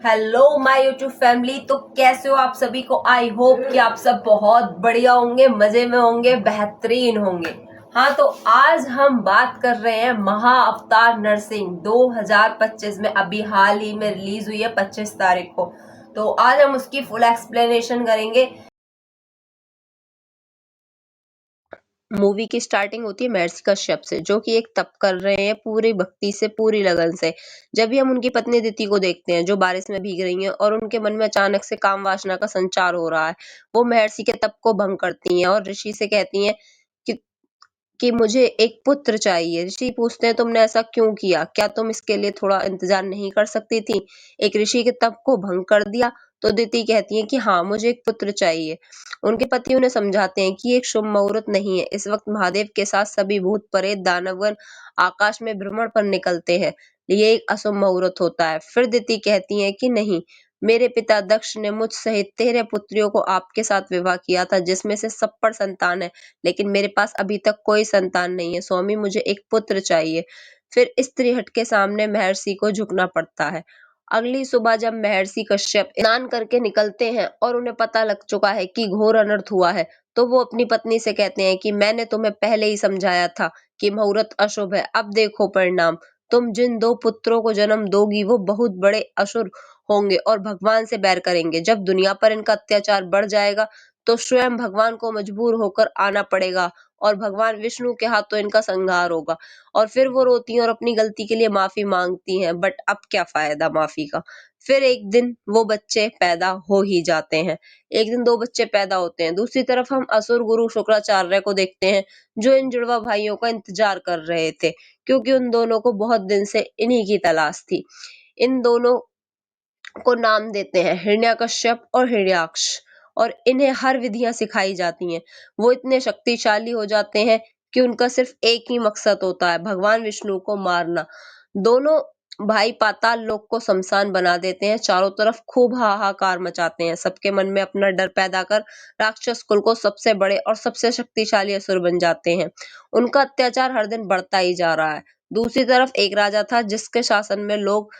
Hello my YouTube family. तो कैसे हो आप सभी को। आई होप कि आप सब बहुत बढ़िया होंगे, मजे में होंगे, बेहतरीन होंगे। हाँ, तो आज हम बात कर रहे हैं महा अवतार नरसिंह 2025 में, अभी हाल ही में रिलीज हुई है 25 तारीख को। तो आज हम उसकी फुल एक्सप्लेनेशन करेंगे। मूवी की स्टार्टिंग होती है महर्षि कश्यप से, जो कि एक तप कर रहे हैं पूरी भक्ति से, पूरी लगन से। जब भी हम उनकी पत्नी दिति को देखते हैं जो बारिश में भीग रही हैं और उनके मन में अचानक से काम वासना का संचार हो रहा है, वो महर्षि के तप को भंग करती हैं और ऋषि से कहती हैं कि मुझे एक पुत्र चाहिए। ऋषि पूछते हैं, तुमने ऐसा क्यों किया? क्या तुम इसके लिए थोड़ा इंतजार नहीं कर सकती थी? एक ऋषि के तप को भंग कर दिया। तो दिति कहती हैं कि हाँ, मुझे एक पुत्र चाहिए। उनके पति उन्हें समझाते हैं कि एक शुभ मुहूर्त नहीं है। इस वक्त महादेव के साथ सभी भूत प्रेत दानवगण आकाश में भ्रमण पर निकलते हैं। ये एक अशुभ मुहूर्त होता है। फिर दिति कहती हैं कि नहीं, मेरे पिता दक्ष ने मुझ सहित 13 पुत्रियों को आपके साथ विवाह किया था, जिसमें से सब पर संतान है, लेकिन मेरे पास अभी तक कोई संतान नहीं है। स्वामी, मुझे एक पुत्र चाहिए। फिर स्त्री हट के सामने महर्षि को झुकना पड़ता है। अगली सुबह जब महर्षि कश्यप स्नान करके निकलते हैं और उन्हें पता लग चुका है कि घोर अनर्थ हुआ है, तो वो अपनी पत्नी से कहते हैं कि मैंने तुम्हें पहले ही समझाया था कि मुहूर्त अशुभ है। अब देखो परिणाम। तुम जिन 2 पुत्रों को जन्म दोगी वो बहुत बड़े असुर होंगे और भगवान से बैर करेंगे। जब दुनिया पर इनका अत्याचार बढ़ जाएगा तो स्वयं भगवान को मजबूर होकर आना पड़ेगा और भगवान विष्णु के हाथों इनका संहार होगा। और फिर वो रोती हैं और अपनी गलती के लिए माफी मांगती हैं, बट अब क्या फायदा माफी का। फिर एक दिन वो बच्चे पैदा हो ही जाते हैं। एक दिन 2 बच्चे पैदा होते हैं। दूसरी तरफ हम असुर गुरु शुक्राचार्य को देखते हैं, जो इन जुड़वा भाइयों का इंतजार कर रहे थे, क्योंकि उन दोनों को बहुत दिन से इन्हीं की तलाश थी। इन दोनों को नाम देते हैं हिरण्यकश्यप और हिरण्याक्ष, और इन्हें हर विधियां सिखाई जाती हैं। वो इतने शक्तिशाली हो जाते हैं कि उनका सिर्फ एक ही मकसद होता है, भगवान विष्णु को मारना। दोनों भाई पाताल लोक को शमशान बना देते हैं, चारों तरफ खूब हाहाकार मचाते हैं, सबके मन में अपना डर पैदा कर राक्षस कुल को सबसे बड़े और सबसे शक्तिशाली असुर बन जाते हैं। उनका अत्याचार हर दिन बढ़ता ही जा रहा है। दूसरी तरफ एक राजा था जिसके शासन में लोग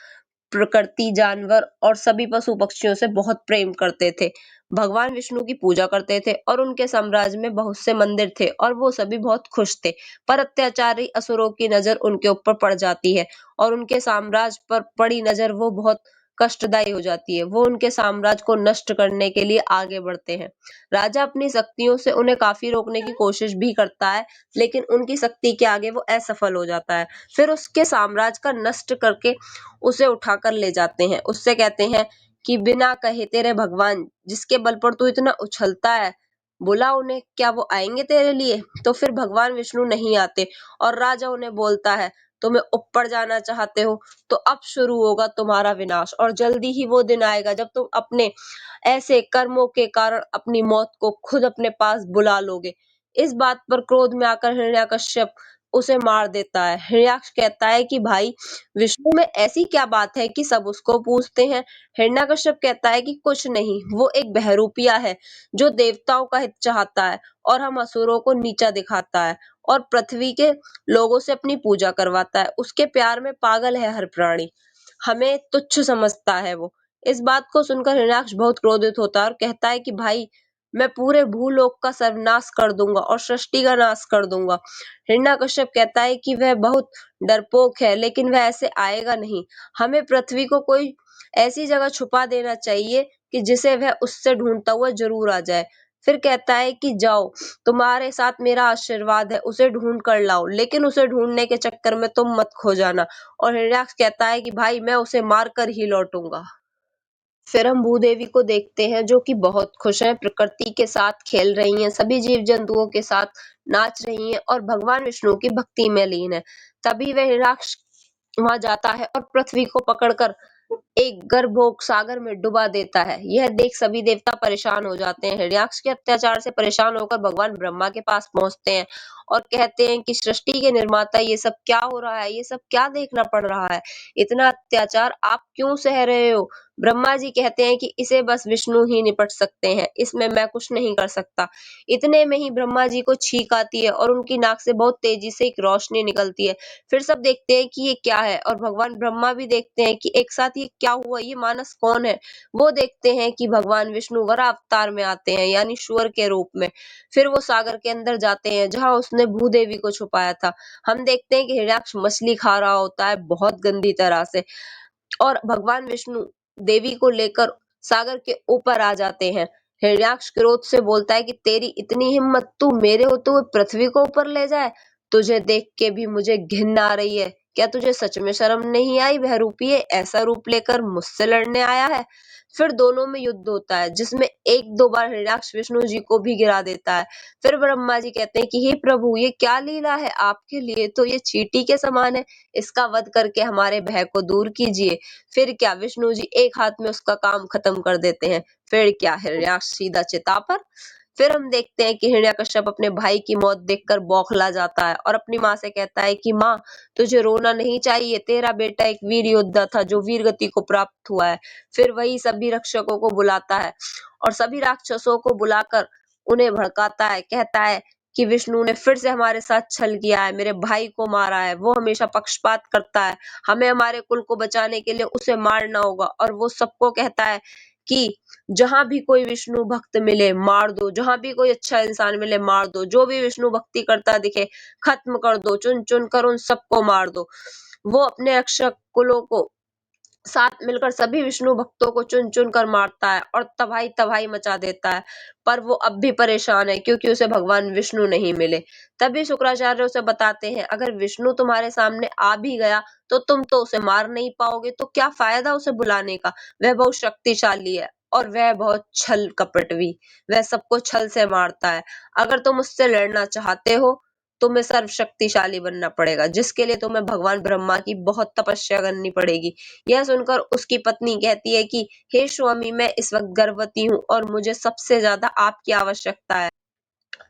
प्रकृति, जानवर और सभी पशु पक्षियों से बहुत प्रेम करते थे। भगवान विष्णु की पूजा करते थे और उनके साम्राज्य में बहुत से मंदिर थे और वो सभी बहुत खुश थे। पर अत्याचारी असुरों की नजर उनके ऊपर पड़ जाती है और उनके साम्राज्य पर पड़ी नजर वो बहुत कष्टदायी हो जाती है। वो उनके साम्राज्य को नष्ट करने के लिए आगे बढ़ते हैं। राजा अपनी शक्तियों से उन्हें काफी रोकने की कोशिश भी करता है, लेकिन उनकी शक्ति के आगे वो असफल हो जाता है। फिर उसके साम्राज्य का नष्ट करके उसे उठाकर ले जाते हैं। उससे कहते हैं कि बिना कहे तेरे भगवान जिसके बल पर तू इतना उछलता है, बुला उन्हें, क्या वो आएंगे तेरे लिए? तो फिर भगवान विष्णु नहीं आते और राजा उन्हें बोलता है, तुम्हें ऊपर जाना चाहते हो तो अब शुरू होगा तुम्हारा विनाश, और जल्दी ही वो दिन आएगा जब तुम अपने ऐसे कर्मों के कारण अपनी मौत को खुद अपने पास बुला लोगे। इस बात पर क्रोध में आकर हिरण्यकश्यप उसे मार देता है। हिरण्याक्ष कहता है कि भाई, विष्णु में ऐसी क्या बात है कि सब उसको पूजते हैं? हिरण्यकश्यप कहता है कि कुछ नहीं, वो एक बहरूपिया है जो देवताओं का हित चाहता है और हम असुरों को नीचा दिखाता है और पृथ्वी के लोगों से अपनी पूजा करवाता है। उसके प्यार में पागल है हर प्राणी, हमें तुच्छ समझता है वो। इस बात को सुनकर हिरण्याक्ष बहुत क्रोधित होता है और कहता है कि भाई, मैं पूरे भूलोक का सर्वनाश कर दूंगा और सृष्टि का नाश कर दूंगा। हिरण्यकश्यप कहता है कि वह बहुत डरपोक है, लेकिन वह ऐसे आएगा नहीं। हमें पृथ्वी को कोई ऐसी जगह छुपा देना चाहिए कि जिसे वह उससे ढूंढता हुआ जरूर आ जाए। फिर कहता है कि जाओ, तुम्हारे साथ मेरा आशीर्वाद है, उसे ढूंढ कर लाओ, लेकिन उसे ढूंढने के चक्कर में तुम मत खो जाना। और हिरण्याक्ष कहता है कि भाई, मैं उसे मार कर ही लौटूंगा। फिर हम भूदेवी को देखते हैं, जो कि बहुत खुश हैं, प्रकृति के साथ खेल रही हैं, सभी जीव जंतुओं के साथ नाच रही हैं और भगवान विष्णु की भक्ति में लीन है। तभी वह हिरण्याक्ष वहां जाता है और पृथ्वी को पकड़कर एक गर्भोग सागर में डुबा देता है। यह देख सभी देवता परेशान हो जाते हैं। हिरण्याक्ष के अत्याचार से परेशान होकर भगवान ब्रह्मा के पास पहुंचते हैं और कहते हैं कि सृष्टि के निर्माता, ये सब क्या हो रहा है? ये सब क्या देखना पड़ रहा है? इतना अत्याचार आप क्यों सह रहे हो? ब्रह्मा जी कहते हैं कि इसे बस विष्णु ही निपट सकते हैं, इसमें मैं कुछ नहीं कर सकता। इतने में ही ब्रह्मा जी को छींक आती है और उनकी नाक से बहुत तेजी से एक रोशनी निकलती है। फिर सब देखते हैं कि ये क्या है और भगवान ब्रह्मा भी देखते हैं कि एक साथ ये क्या क्या हुआ, ये मानस कौन है। वो देखते हैं कि भगवान विष्णु वराह अवतार में आते हैं, यानी सूअर के रूप में। फिर वो सागर के अंदर जाते हैं जहाँ उसने भूदेवी को छुपाया था। हम देखते हैं कि हिरण्याक्ष मछली खा रहा होता है बहुत गंदी तरह से, और भगवान विष्णु देवी को लेकर सागर के ऊपर आ जाते हैं। हिरण्याक्ष क्रोध से बोलता है कि तेरी इतनी हिम्मत, तू मेरे होते हुए पृथ्वी को ऊपर ले जाए। तुझे देख के भी मुझे घिन आ रही है। क्या तुझे सच में शर्म नहीं आई? वह रूपिये ऐसा रूप लेकर मुझसे लड़ने आया है। फिर दोनों में युद्ध होता है जिसमें एक दो बार हिरण्याक्ष विष्णु जी को भी गिरा देता है। फिर ब्रह्मा जी कहते हैं कि हे प्रभु, ये क्या लीला है? आपके लिए तो ये चींटी के समान है। इसका वध करके हमारे भय को दूर कीजिए। फिर क्या, विष्णु जी एक हाथ में उसका काम खत्म कर देते हैं। फिर क्या, हिरण्याक्ष सीधा चिता पर। फिर हम देखते हैं कि हिरण्यकश्यप अपने भाई की मौत देखकर बौखला जाता है और अपनी माँ से कहता है कि माँ, तुझे रोना नहीं चाहिए। तेरा बेटा एक वीर योद्धा था जो वीर गति को प्राप्त हुआ है। फिर वही सभी रक्षकों को बुलाता है और सभी राक्षसों को बुलाकर उन्हें भड़काता है। कहता है कि विष्णु ने फिर से हमारे साथ छल किया है, मेरे भाई को मारा है। वो हमेशा पक्षपात करता है। हमें हमारे कुल को बचाने के लिए उसे मारना होगा। और वो सबको कहता है कि जहां भी कोई विष्णु भक्त मिले मार दो, जहां भी कोई अच्छा इंसान मिले मार दो, जो भी विष्णु भक्ति करता दिखे खत्म कर दो, चुन चुन कर उन सबको मार दो। वो अपने रक्षक कुलों को साथ मिलकर सभी विष्णु भक्तों को चुन चुन कर मारता है और तबाही तबाही मचा देता है। पर वो अब भी परेशान है क्योंकि उसे भगवान विष्णु नहीं मिले। तभी शुक्राचार्य उसे बताते हैं, अगर विष्णु तुम्हारे सामने आ भी गया तो तुम तो उसे मार नहीं पाओगे, तो क्या फायदा उसे बुलाने का। वह बहुत शक्तिशाली है और वह बहुत छल कपट भी। वह सबको छल से मारता है। अगर तुम उससे लड़ना चाहते हो तुम्हें सर्वशक्तिशाली बनना पड़ेगा, जिसके लिए तुम्हें भगवान ब्रह्मा की बहुत तपस्या करनी पड़ेगी। यह सुनकर उसकी पत्नी कहती है कि हे स्वामी, मैं इस वक्त गर्भवती हूँ और मुझे सबसे ज्यादा आपकी आवश्यकता है।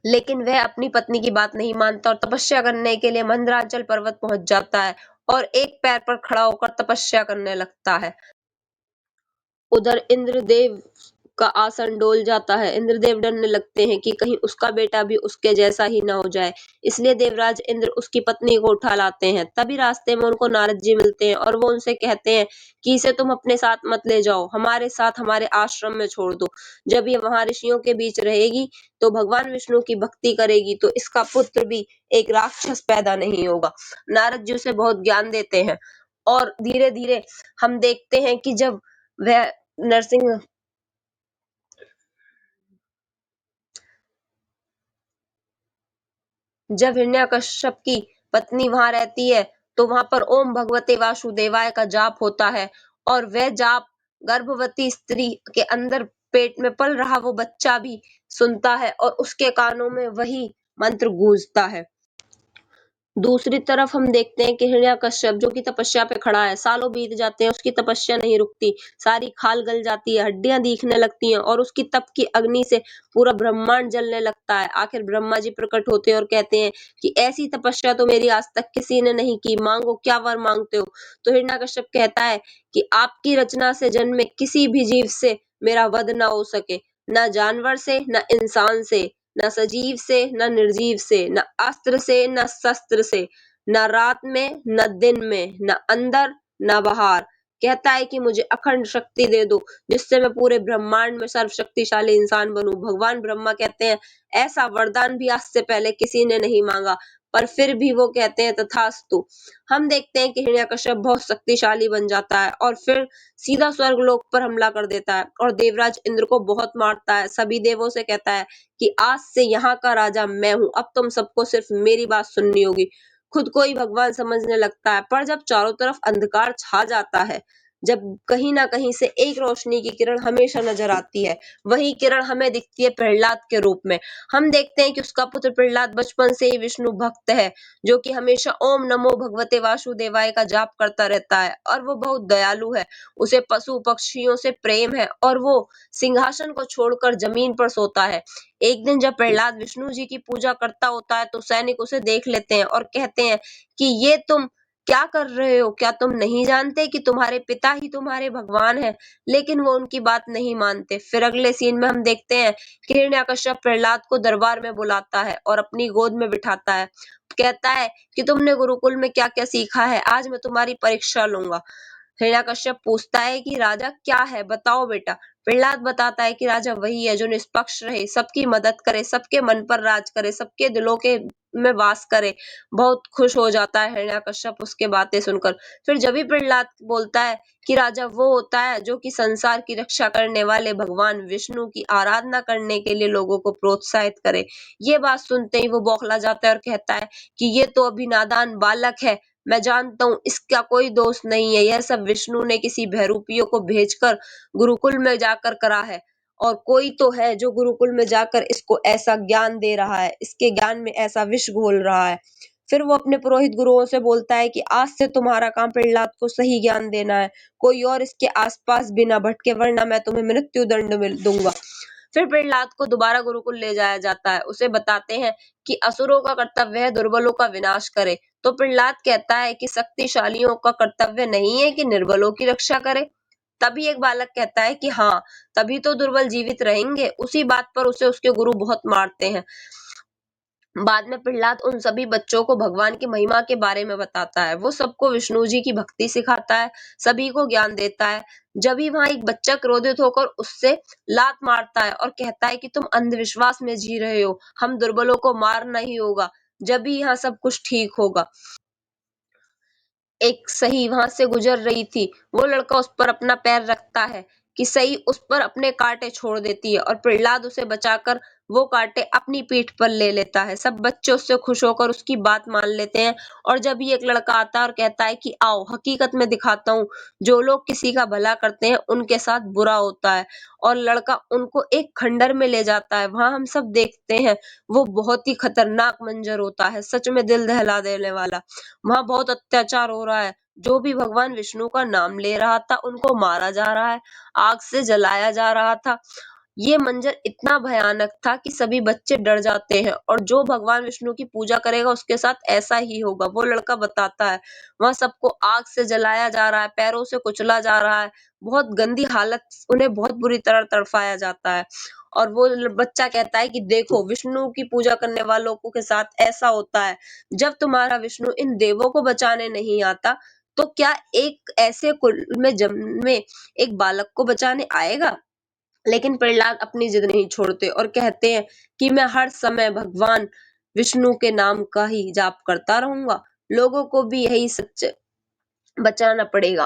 लेकिन वह अपनी पत्नी की बात नहीं मानता और तपस्या करने के लिए मंदराचल पर्वत पहुंच जाता है और एक पैर पर खड़ा होकर तपस्या करने लगता है। उधर इंद्रदेव का आसन डोल जाता है। इंद्रदेव डरने लगते हैं कि कहीं उसका बेटा भी उसके जैसा ही ना हो जाए। इसलिए देवराज इंद्र उसकी पत्नी को उठा लाते हैं। तभी रास्ते में उनको नारद जी मिलते हैं और वो उनसे कहते हैं कि इसे तुम अपने साथ मत ले जाओ, हमारे साथ हमारे आश्रम में छोड़ दो। जब ये वहां ऋषियों के बीच रहेगी तो भगवान विष्णु की भक्ति करेगी तो इसका पुत्र भी एक राक्षस पैदा नहीं होगा। नारद जी उसे बहुत ज्ञान देते हैं और धीरे धीरे हम देखते हैं कि जब वह नरसिंह जब हिरण्यकश्यप की पत्नी वहां रहती है तो वहां पर ओम भगवते वासुदेवाय का जाप होता है और वह जाप गर्भवती स्त्री के अंदर पेट में पल रहा वो बच्चा भी सुनता है और उसके कानों में वही मंत्र गूंजता है। दूसरी तरफ हम देखते हैं कि हिरण्यकश्यप जो कि तपस्या पे खड़ा है, सालों बीत जाते हैं, उसकी तपस्या नहीं रुकती। सारी खाल गल जाती है, हड्डियां दिखने लगती हैं और उसकी तप की अग्नि से पूरा ब्रह्मांड जलने लगता है। आखिर ब्रह्मा जी प्रकट होते हैं और कहते हैं कि ऐसी तपस्या तो मेरी आज तक किसी ने नहीं की, मांगो क्या वर मांगते हो। तो हिरण्यकश्यप कहता है कि आपकी रचना से जन्मे किसी भी जीव से मेरा वध ना हो सके, न जानवर से, न इंसान से, न सजीव से, न निर्जीव से, न अस्त्र से, न शस्त्र से, न रात में, न दिन में, न अंदर, न बाहर। कहता है कि मुझे अखंड शक्ति दे दो जिससे मैं पूरे ब्रह्मांड में सर्वशक्तिशाली इंसान बनूं। भगवान ब्रह्मा कहते हैं ऐसा वरदान भी आज से पहले किसी ने नहीं मांगा, पर फिर भी वो कहते हैं तथास्तु। हम देखते हैं कि हिरण्यकश्यप बहुत शक्तिशाली बन जाता है और फिर सीधा स्वर्गलोक पर हमला कर देता है और देवराज इंद्र को बहुत मारता है। सभी देवों से कहता है कि आज से यहाँ का राजा मैं हूँ, अब तुम सबको सिर्फ मेरी बात सुननी होगी। खुद को ही भगवान समझने लगता है। पर जब चारों तरफ अंधकार छा जाता है, जब कहीं ना कहीं से एक रोशनी की किरण हमेशा नजर आती है, वही किरण हमें दिखती है प्रहलाद के रूप में। हम देखते हैं कि उसका पुत्र प्रहलाद बचपन से ही विष्णु भक्त है, जो कि हमेशा ओम नमो भगवते वासुदेवाय का जाप करता रहता है और वो बहुत दयालु है। उसे पशु पक्षियों से प्रेम है और वो सिंहासन को छोड़कर जमीन पर सोता है। एक दिन जब प्रहलाद विष्णु जी की पूजा करता होता है तो सैनिक उसे देख लेते हैं और कहते हैं कि ये तुम क्या कर रहे हो? क्या तुम नहीं जानते कि तुम्हारे पिता ही तुम्हारे भगवान हैं? लेकिन वो उनकी बात नहीं मानते। फिर अगले सीन में हम देखते हैं कि हिरण्यकश्यप प्रहलाद को दरबार में बुलाता है और अपनी गोद में बिठाता है। कहता है कि तुमने गुरुकुल में क्या क्या सीखा है, आज मैं तुम्हारी परीक्षा लूंगा। हिरण्यकश्यप पूछता है कि राजा क्या है, बताओ बेटा। प्रहलाद बताता है कि राजा वही है जो निष्पक्ष रहे, सबकी मदद करे, सबके मन पर राज करे, सबके दिलों के में वास करे। बहुत खुश हो जाता है हिरण्यकश्यप उसके बातें सुनकर। फिर जब भी प्रहलाद बोलता है कि राजा वो होता है जो कि संसार की रक्षा करने वाले भगवान विष्णु की आराधना करने के लिए लोगों को प्रोत्साहित करे। ये बात सुनते ही वो बौखला जाता है और कहता है कि ये तो अभी नादान बालक है, मैं जानता हूँ इसका कोई दोष नहीं है, यह सब विष्णु ने किसी बहरूपियों को भेजकर गुरुकुल में जाकर करा है, और कोई तो है जो गुरुकुल में जाकर इसको ऐसा ज्ञान दे रहा है, इसके ज्ञान में ऐसा विष घोल रहा है। फिर वो अपने पुरोहित गुरुओं से बोलता है कि आज से तुम्हारा काम प्रहलाद को सही ज्ञान देना है, कोई और इसके आसपास भी ना भटके, वरना मैं तुम्हें मृत्यु दंड मिल दूंगा। फिर प्रहलाद को दोबारा गुरुकुल ले जाया जाता है। उसे बताते हैं कि असुरों का कर्तव्य है दुर्बलों का विनाश करे। तो प्रहलाद कहता है कि शक्तिशालियों का कर्तव्य नहीं है कि निर्बलों की रक्षा करे। तभी एक बालक कहता है कि हाँ, तभी तो दुर्बल जीवित रहेंगे। उसी बात पर उसे उसके गुरु बहुत मारते हैं। बाद में प्रहलाद उन सभी बच्चों को भगवान की महिमा के बारे में बताता है। वो सबको विष्णु जी की भक्ति सिखाता है, सभी को ज्ञान देता है। जब भी वहां एक बच्चा क्रोधित होकर उससे लात मारता है और कहता है कि तुम अंधविश्वास में जी रहे हो, हम दुर्बलों को मारना ही होगा, जब भी यहाँ सब कुछ ठीक होगा। एक सही वहां से गुजर रही थी, वो लड़का उस पर अपना पैर रखता है कि सही उस पर अपने कांटे छोड़ देती है और प्रहलाद उसे बचाकर वो कांटे अपनी पीठ पर ले लेता है। सब बच्चे उससे खुश होकर उसकी बात मान लेते हैं। और जब भी एक लड़का आता है और कहता है कि आओ हकीकत में दिखाता हूँ, जो लोग किसी का भला करते हैं उनके साथ बुरा होता है, और लड़का उनको एक खंडर में ले जाता है। वहां हम सब देखते हैं, वो बहुत ही खतरनाक मंजर होता है, सच में दिल दहला देने वाला। वहां बहुत अत्याचार हो रहा है, जो भी भगवान विष्णु का नाम ले रहा था उनको मारा जा रहा है, आग से जलाया जा रहा था। ये मंजर इतना भयानक था कि सभी बच्चे डर जाते हैं, और जो भगवान विष्णु की पूजा करेगा उसके साथ ऐसा ही होगा। वो लड़का बताता है वहां सबको आग से जलाया जा रहा है, पैरों से कुचला जा रहा है, बहुत गंदी हालत, उन्हें बहुत बुरी तरह तड़पाया जाता है। और वो बच्चा कहता है कि देखो विष्णु की पूजा करने वालों को के साथ ऐसा होता है। जब तुम्हारा विष्णु इन देवों को बचाने नहीं आता, तो क्या एक ऐसे कुल में जन्मे एक बालक को बचाने आएगा? लेकिन प्रहलाद अपनी जिद नहीं छोड़ते और कहते हैं कि मैं हर समय भगवान विष्णु के नाम का ही जाप करता रहूंगा, लोगों को भी यही सच बचाना पड़ेगा,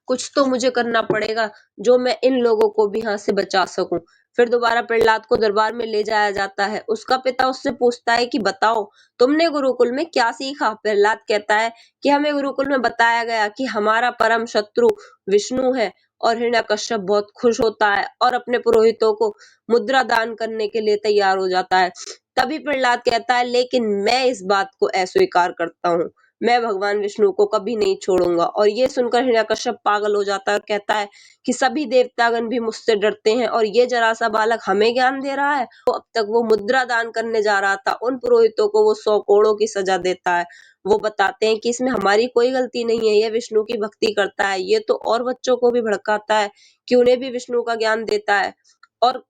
कुछ तो मुझे करना पड़ेगा जो मैं इन लोगों को भी यहाँ से बचा सकूं। फिर दोबारा प्रहलाद को दरबार में ले जाया जाता है। उसका पिता उससे पूछता है कि बताओ तुमने गुरुकुल में क्या सीखा। प्रहलाद कहता है कि हमें गुरुकुल में बताया गया कि हमारा परम शत्रु विष्णु है। और हिरण्यकश्यप बहुत खुश होता है और अपने पुरोहितों को मुद्रा दान करने के लिए तैयार हो जाता है। तभी प्रहलाद कहता है लेकिन मैं इस बात को अस्वीकार करता हूँ, मैं भगवान विष्णु को कभी नहीं छोड़ूंगा। और ये सुनकर हिरण्यकश्यप पागल हो जाता है और कहता है कि सभी देवतागण भी मुझसे डरते हैं और ये जरा सा बालक हमें ज्ञान दे रहा है। तो अब तक वो मुद्रा दान करने जा रहा था, उन पुरोहितों को वो 100 कोड़ों की सजा देता है। वो बताते हैं कि इसमें हमारी कोई गलती नहीं है, ये विष्णु की भक्ति करता है, ये तो और बच्चों को भी भड़काता है कि उन्हें भी विष्णु का ज्ञान देता है। और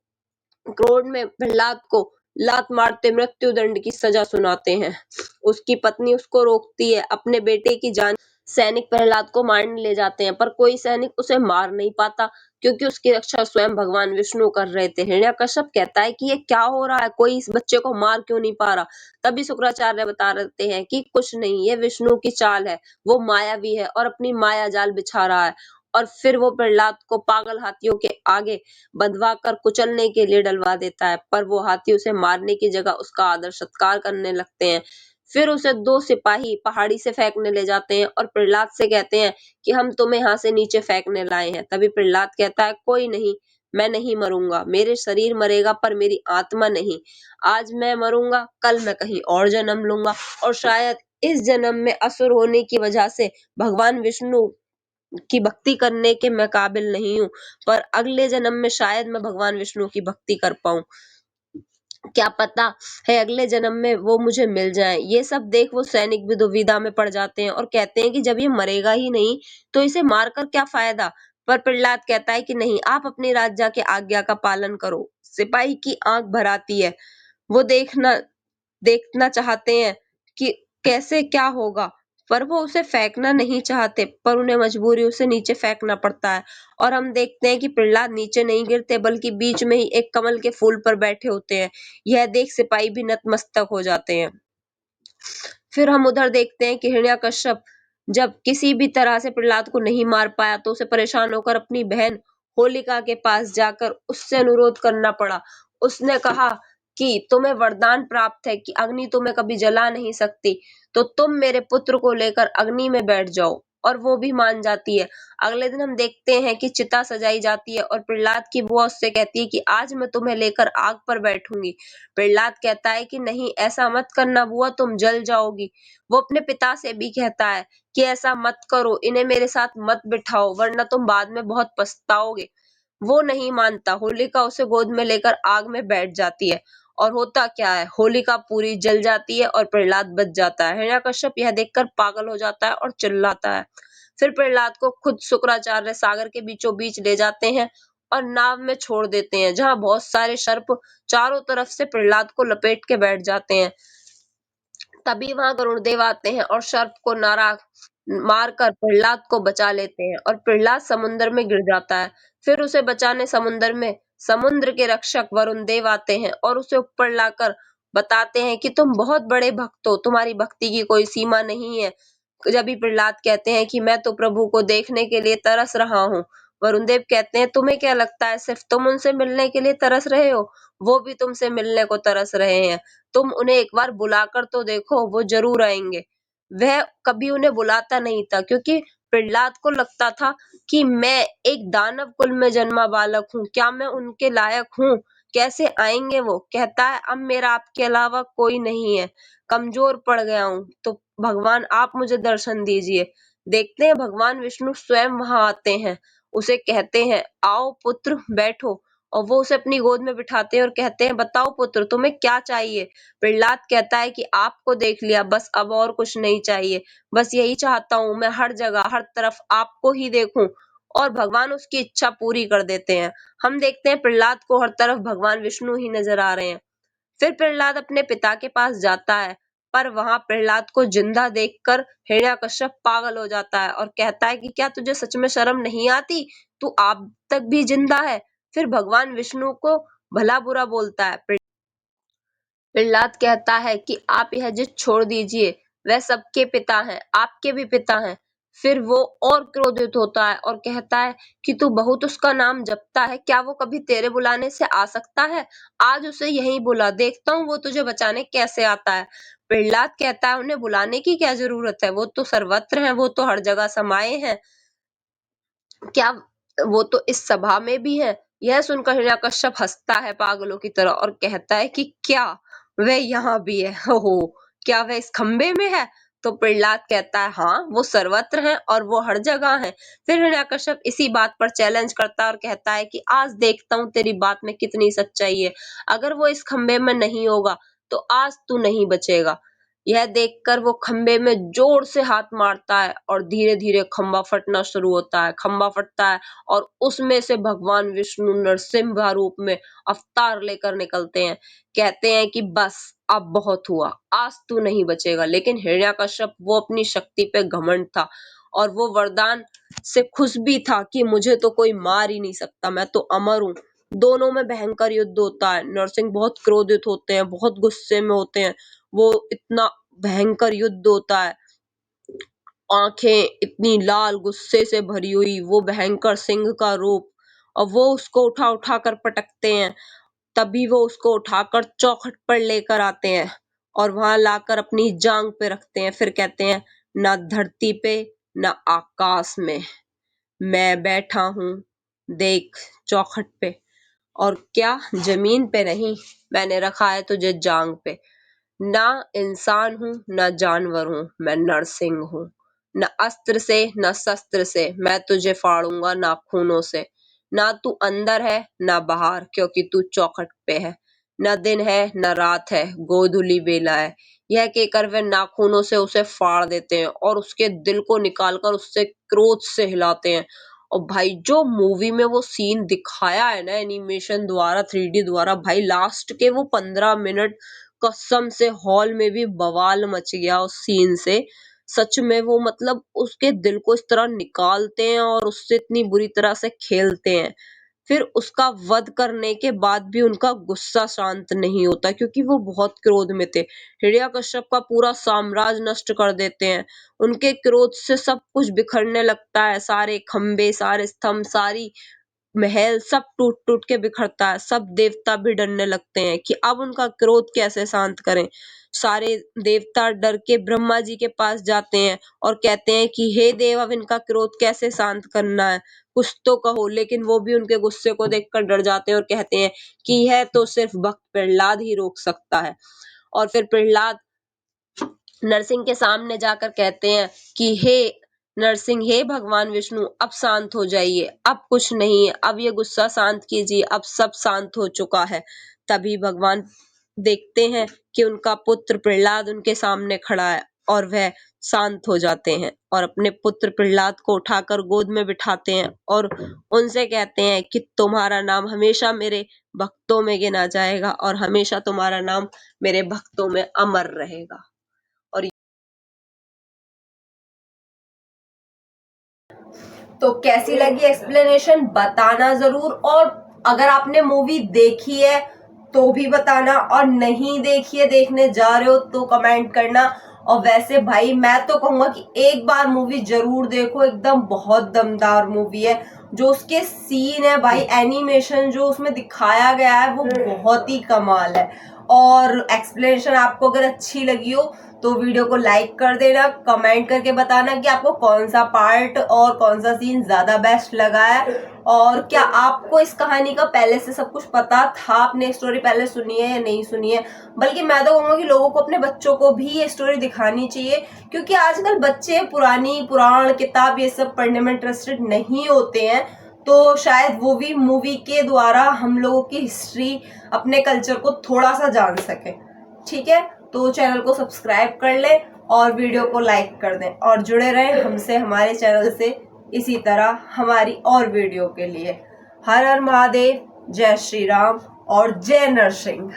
क्रोध में प्रहलाद को लात मारते मृत्यु दंड की सजा सुनाते हैं। उसकी पत्नी उसको रोकती है, अपने बेटे की जान। सैनिक प्रहलाद को मारने ले जाते हैं, पर कोई सैनिक उसे मार नहीं पाता, क्योंकि उसकी रक्षा स्वयं भगवान विष्णु कर रहे थे। हिरण्यकश्यप कहता है कि ये क्या हो रहा है, कोई इस बच्चे को मार क्यों नहीं पा रहा। तभी शुक्राचार्य बता रहते हैं कि कुछ नहीं, ये विष्णु की चाल है, वो मायावी है और अपनी माया जाल बिछा रहा है। और फिर वो प्रहलाद को पागल हाथियों के आगे बंधवा कर कुचलने के लिए डलवा देता है, पर वो हाथी उसे मारने की जगह उसका आदर सत्कार करने लगते हैं। फिर उसे 2 सिपाही पहाड़ी से फेंकने ले जाते हैं और प्रहलाद से कहते हैं कि हम तुम्हें यहाँ से नीचे फेंकने लाए हैं। तभी प्रहलाद कहता है कोई नहीं, मैं नहीं मरूंगा, मेरे शरीर मरेगा पर मेरी आत्मा नहीं। आज मैं मरूंगा, कल मैं कहीं और जन्म लूंगा, और शायद इस जन्म में असुर होने की वजह से भगवान विष्णु की भक्ति करने के मैं काबिल नहीं हूँ, पर अगले जन्म में शायद मैं भगवान विष्णु की भक्ति कर पाऊं। क्या पता है अगले जन्म में वो मुझे मिल जाए। ये सब देख वो सैनिक भी दुविधा में पड़ जाते हैं और कहते हैं कि जब ये मरेगा ही नहीं तो इसे मारकर क्या फायदा। पर प्रहलाद कहता है कि नहीं, आप अपनी राजा के आज्ञा का पालन करो। सिपाही की आंख भर आती है, वो देखना देखना चाहते हैं कि कैसे क्या होगा। पर वो उसे फेंकना नहीं चाहते, पर उन्हें मजबूरी उसे नीचे फेंकना पड़ता है। और हम देखते हैं कि प्रहलाद नीचे नहीं गिरते, बल्कि बीच में ही एक कमल के फूल पर बैठे होते हैं। यह देख सिपाही भी नतमस्तक हो जाते हैं। फिर हम उधर देखते हैं कि हिरण्यकश्यप जब किसी भी तरह से प्रहलाद को नहीं मार पाया, तो उसे परेशान होकर अपनी बहन होलिका के पास जाकर उससे अनुरोध करना पड़ा। उसने कहा कि तुम्हें वरदान प्राप्त है कि अग्नि तुम्हें कभी जला नहीं सकती, तो तुम मेरे पुत्र को लेकर अग्नि में बैठ जाओ। और वो भी मान जाती है। अगले दिन हम देखते हैं कि चिता सजाई जाती है और प्रहलाद की बुआ उससे कहती है कि आज मैं तुम्हें लेकर आग पर बैठूंगी। प्रहलाद कहता है कि नहीं, ऐसा मत करना बुआ, तुम जल जाओगी। वो अपने पिता से भी कहता है कि ऐसा मत करो, इन्हें मेरे साथ मत बिठाओ, वरना तुम बाद में बहुत पछताओगे। वो नहीं मानता। होलिका उसे गोद में लेकर आग में बैठ जाती है। और होता क्या है, होलिका पूरी जल जाती है और प्रहलाद बच जाता है। हिरण्यकश्यप यह देखकर पागल हो जाता है और चिल्लाता है। फिर प्रहलाद को खुद शुक्राचार्य सागर के बीचों बीच ले जाते हैं और नाव में छोड़ देते हैं, जहां बहुत सारे सर्प चारों तरफ से प्रहलाद को लपेट के बैठ जाते हैं। तभी वहां गरुड़देव आते हैं और सर्प को नारा मारकर प्रहलाद को बचा लेते हैं और प्रहलाद समुद्र में गिर जाता है। फिर उसे बचाने समुद्र के रक्षक वरुण देव आते हैं और उसे ऊपर लाकर बताते हैं कि तुम बहुत बड़े भक्त हो, तुम्हारी भक्ति की कोई सीमा नहीं है। जब भी प्रहलाद कहते हैं कि मैं तो प्रभु को देखने के लिए तरस रहा हूँ। वरुण देव कहते हैं तुम्हें क्या लगता है सिर्फ तुम उनसे मिलने के लिए तरस रहे हो? वो भी तुमसे मिलने को तरस रहे हैं। तुम उन्हें एक बार बुलाकर तो देखो, वो जरूर आएंगे। वह कभी उन्हें बुलाता नहीं था, क्योंकि प्रहलाद को लगता था कि मैं एक दानव कुल में जन्मा बालक हूँ, क्या मैं उनके लायक हूँ? कैसे आएंगे वो? कहता है अब मेरा आपके अलावा कोई नहीं है, कमजोर पड़ गया हूँ, तो भगवान आप मुझे दर्शन दीजिए। देखते हैं भगवान विष्णु स्वयं वहां आते हैं, उसे कहते हैं आओ पुत्र बैठो। और वो उसे अपनी गोद में बिठाते हैं और कहते हैं बताओ पुत्र, तुम्हें क्या चाहिए? प्रहलाद कहता है कि आपको देख लिया, बस अब और कुछ नहीं चाहिए। बस यही चाहता हूँ, मैं हर जगह हर तरफ आपको ही देखूं। और भगवान उसकी इच्छा पूरी कर देते हैं। हम देखते हैं प्रहलाद को हर तरफ भगवान विष्णु ही नजर आ रहे हैं। फिर प्रहलाद अपने पिता के पास जाता है, पर वहां प्रहलाद को जिंदा देखकर हिरण्यकश्यप पागल हो जाता है और कहता है कि क्या तुझे सच में शर्म नहीं आती? तू अब तक भी जिंदा है। फिर भगवान विष्णु को भला बुरा बोलता है। प्रहलाद कहता है कि आप यह जिद छोड़ दीजिए, वह सबके पिता हैं, आपके भी पिता हैं। फिर वो और क्रोधित होता है और कहता है कि तू बहुत उसका नाम जपता है, क्या वो कभी तेरे बुलाने से आ सकता है? आज उसे यहीं बुला, देखता हूँ वो तुझे बचाने कैसे आता है। प्रहलाद कहता है उन्हें बुलाने की क्या जरूरत है, वो तो सर्वत्र हैं, वो तो हर जगह समाये हैं। क्या वो तो इस सभा में भी है? यह सुनकर हिरण्यकश्यप हंसता है पागलों की तरह और कहता है कि क्या वह यहाँ भी है? हो, क्या वह इस खंबे में है? तो प्रहलाद कहता है हाँ, वो सर्वत्र है और वो हर जगह है। फिर हिरण्यकश्यप इसी बात पर चैलेंज करता है और कहता है कि आज देखता हूँ तेरी बात में कितनी सच्चाई है। अगर वो इस खंबे में नहीं होगा तो आज तू नहीं बचेगा। यह देखकर वो खंबे में जोर से हाथ मारता है और धीरे धीरे खंबा फटना शुरू होता है। खंबा फटता है और उसमें से भगवान विष्णु नरसिम्हा रूप में अवतार लेकर निकलते हैं। कहते हैं कि बस अब बहुत हुआ, आज तू नहीं बचेगा। लेकिन हिरण्यकश्यप वो अपनी शक्ति पे घमंड था और वो वरदान से खुश भी था कि मुझे तो कोई मार ही नहीं सकता, मैं तो अमर हूँ। दोनों में भयंकर युद्ध होता है। नरसिंह बहुत क्रोधित होते हैं, बहुत गुस्से में होते हैं। वो इतना भयंकर युद्ध होता है, आंखें इतनी लाल गुस्से से भरी हुई, वो भयंकर सिंह का रूप। और वो उसको उठा उठा कर पटकते हैं। तभी वो उसको उठाकर चौखट पर लेकर आते हैं और वहां लाकर अपनी जांग पे रखते हैं। फिर कहते हैं ना धरती पे ना आकाश में मैं बैठा हूँ, देख चौखट पे। और क्या जमीन पे नहीं, मैंने रखा है तुझे जांग पे। ना इंसान हूँ ना जानवर हूँ, मैं नरसिंह हूँ। न अस्त्र से न शस्त्र से मैं तुझे फाड़ूंगा नाखूनों से। ना तू अंदर है ना बाहर, क्योंकि तू चौखट पे है। न दिन है न रात है, गोधूली बेला है। यह कहकर वे नाखूनों से उसे फाड़ देते हैं और उसके दिल को निकालकर उससे क्रोध से हिलाते हैं। और भाई जो मूवी में वो सीन दिखाया है ना एनिमेशन द्वारा, 3D द्वारा, भाई लास्ट के वो 15 मिनट कसम से हॉल में भी बवाल मच गया उस सीन से। सच में वो मतलब उसके दिल को इस तरह निकालते हैं और उससे इतनी बुरी तरह से खेलते हैं। फिर उसका वध करने के बाद भी उनका गुस्सा शांत नहीं होता, क्योंकि वो बहुत क्रोध में थे। हिरण्यकश्यप का पूरा साम्राज्य नष्ट कर देते हैं। उनके क्रोध से सब कुछ बिखरने लगता है, सारे खंबे, सारे स्तंभ, सारी महल सब टूट-टूट के बिखरता है। सब देवता भी डरने लगते हैं कि अब उनका क्रोध कैसे शांत करें। सारे देवता डर के ब्रह्मा जी के पास जाते हैं और कहते हैं कि हे देव, अब इनका क्रोध कैसे शांत करना है, कुछ तो कहो। लेकिन वो भी उनके गुस्से को देखकर डर जाते हैं और कहते हैं कि यह तो सिर्फ भक्त प्रहलाद ही रोक सकता है। और फिर प्रहलाद नरसिंह के सामने जाकर कहते हैं कि हे नरसिंह, हे भगवान विष्णु, अब शांत हो जाइए, अब कुछ नहीं है, अब ये गुस्सा शांत कीजिए, अब सब शांत हो चुका है। तभी भगवान देखते हैं कि उनका पुत्र प्रहलाद उनके सामने खड़ा है और वह शांत हो जाते हैं और अपने पुत्र प्रहलाद को उठाकर गोद में बिठाते हैं और उनसे कहते हैं कि तुम्हारा नाम हमेशा मेरे भक्तों में गिना जाएगा और हमेशा तुम्हारा नाम मेरे भक्तों में अमर रहेगा। और तो कैसी लगी एक्सप्लेनेशन बताना जरूर, और अगर आपने मूवी देखी है तो भी बताना, और नहीं देखी है, देखने जा रहे हो तो कमेंट करना। और वैसे भाई मैं तो कहूंगा कि एक बार मूवी जरूर देखो, एकदम बहुत दमदार मूवी है। जो उसके सीन है भाई, एनिमेशन जो उसमें दिखाया गया है वो बहुत ही कमाल है। और एक्सप्लेनेशन आपको अगर अच्छी लगी हो तो वीडियो को लाइक कर देना, कमेंट करके बताना कि आपको कौन सा पार्ट और कौन सा सीन ज्यादा बेस्ट लगा है, और क्या आपको इस कहानी का पहले से सब कुछ पता था, आपने स्टोरी पहले सुनी है या नहीं सुनी है। बल्कि मैं तो कहूंगा कि लोगों को, अपने बच्चों को भी ये स्टोरी दिखानी चाहिए, क्योंकि आजकल बच्चे पुरानी पुराण किताब ये सब पढ़ने में इंटरेस्टेड नहीं होते हैं। तो शायद वो भी मूवी के द्वारा हम लोगों की हिस्ट्री, अपने कल्चर को थोड़ा सा जान सके। ठीक है, तो चैनल को सब्सक्राइब कर ले और वीडियो को लाइक कर दें, और जुड़े रहें हमसे, हमारे चैनल से इसी तरह हमारी और वीडियो के लिए। हर हर महादेव, जय श्री राम और जय नरसिंह।